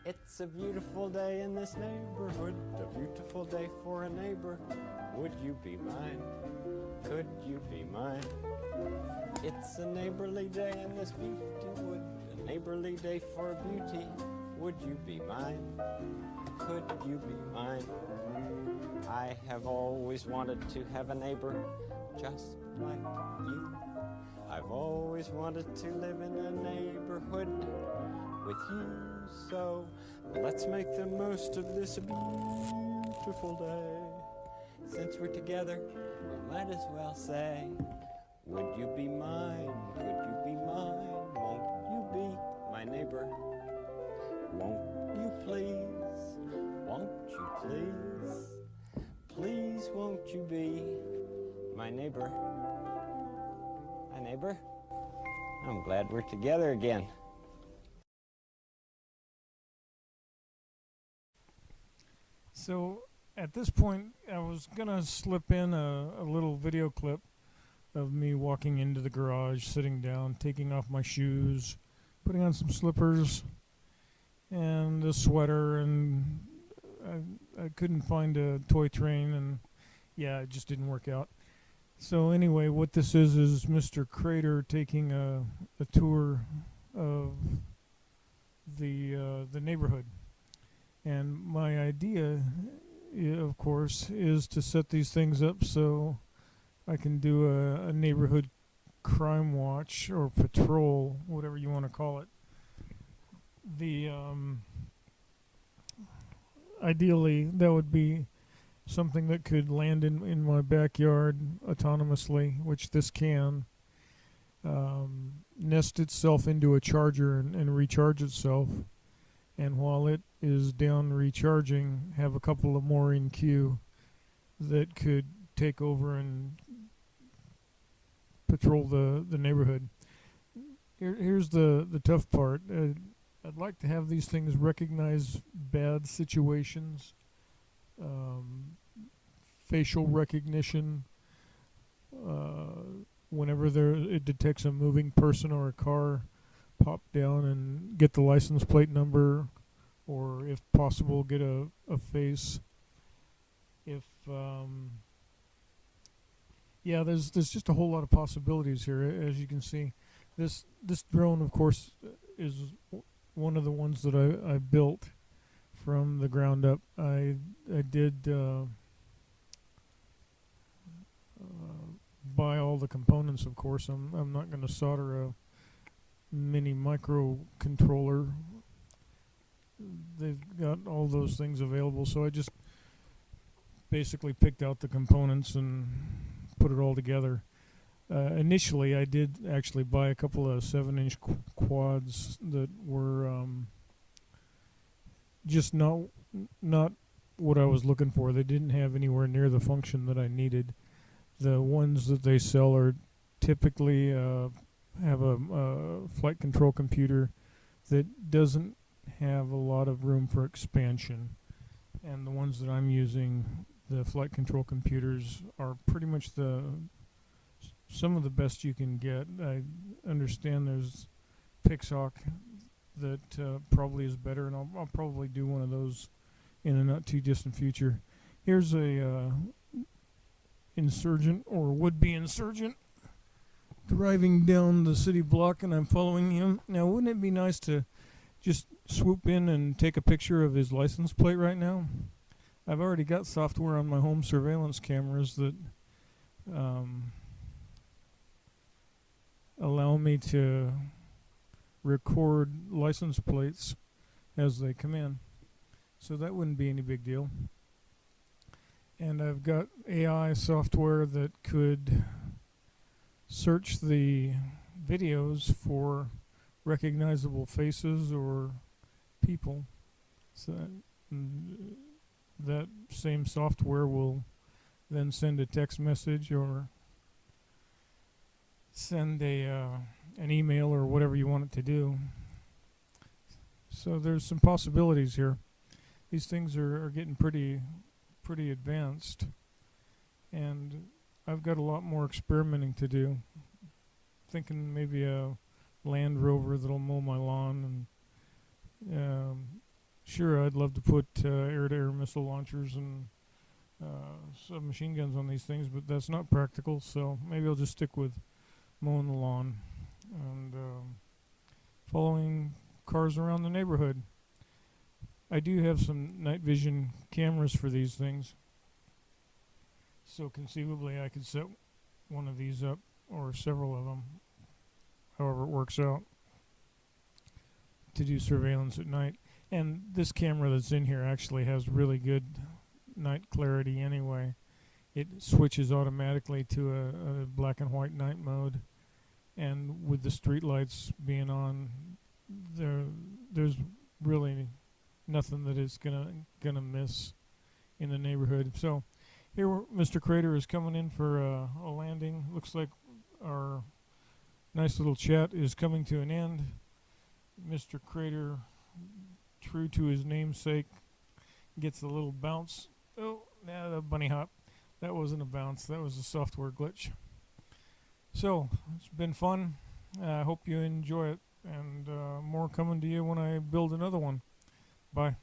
It's a beautiful day in this neighborhood, a beautiful day for a neighbor. Would you be mine? Could you be mine? It's a neighborly day in this beauty wood, a neighborly day for beauty. Would you be mine? Could you be mine? I have always wanted to have a neighbor just like you. I've always wanted to live in a neighborhood with you, so let's make the most of this beautiful day. Since we're together, we might as well say, would you be mine? Could you be mine? Won't you be my neighbor? Won't you please? Won't you please? Please won't you be my neighbor? My neighbor? I'm glad we're together again. So at this point, I was gonna slip in a little video clip of me walking into the garage, sitting down, taking off my shoes, putting on some slippers and a sweater, and I couldn't find a toy train, and yeah, it just didn't work out. So anyway, what this is Mr. Crater taking a tour of the neighborhood. And my idea, of course, is to set these things up so I can do a neighborhood crime watch or patrol, whatever you want to call it. Ideally, that would be something that could land in my backyard autonomously, which this can. Nest itself into a charger and recharge itself. And while it is down recharging, have a couple of more in queue that could take over and patrol the neighborhood. Here's the tough part. I'd like to have these things recognize bad situations, facial recognition, whenever it detects a moving person or a car, pop down and get the license plate number, or if possible get a face. If yeah, there's just a whole lot of possibilities here. As you can see, this drone, of course, is one of the ones that I built from the ground up. I did buy all the components, of course. I'm not going to solder a mini microcontroller. They've got all those things available, so I just basically picked out the components and put it all together. Initially, I did actually buy a couple of 7-inch quads that were just not what I was looking for. They didn't have anywhere near the function that I needed. The ones that they sell are typically have a flight control computer that doesn't have a lot of room for expansion, and the ones that I'm using, the flight control computers, are pretty much some of the best you can get. I understand there's Pixhawk that probably is better, and I'll probably do one of those in a not too distant future. Here's a insurgent or would-be insurgent driving down the city block, and I'm following him. Now, wouldn't it be nice to just swoop in and take a picture of his license plate right now? I've already got software on my home surveillance cameras that allow me to record license plates as they come in, so that wouldn't be any big deal. And I've got AI software that could search the videos for recognizable faces or people. So that same software will then send a text message or send an email or whatever you want it to do. So there's some possibilities here. These things are getting pretty advanced, and I've got a lot more experimenting to do. Thinking maybe a Land Rover that'll mow my lawn, and sure, I'd love to put air-to-air missile launchers and submachine guns on these things, but that's not practical. So maybe I'll just stick with mowing the lawn and following cars around the neighborhood. I do have some night vision cameras for these things, so conceivably I could set one of these up or several of them, however it works out, to do surveillance at night. And this camera that's in here actually has really good night clarity anyway. It switches automatically to a black and white night mode, and with the street lights being on, there's really nothing that it's gonna miss in the neighborhood. So here Mr. Crater is coming in for a landing. Looks like our nice little chat is coming to an end. Mr. Crater, true to his namesake, gets a little bounce. Oh, yeah, the bunny hop. That wasn't a bounce. That was a software glitch. So, it's been fun. I hope you enjoy it. And more coming to you when I build another one. Bye.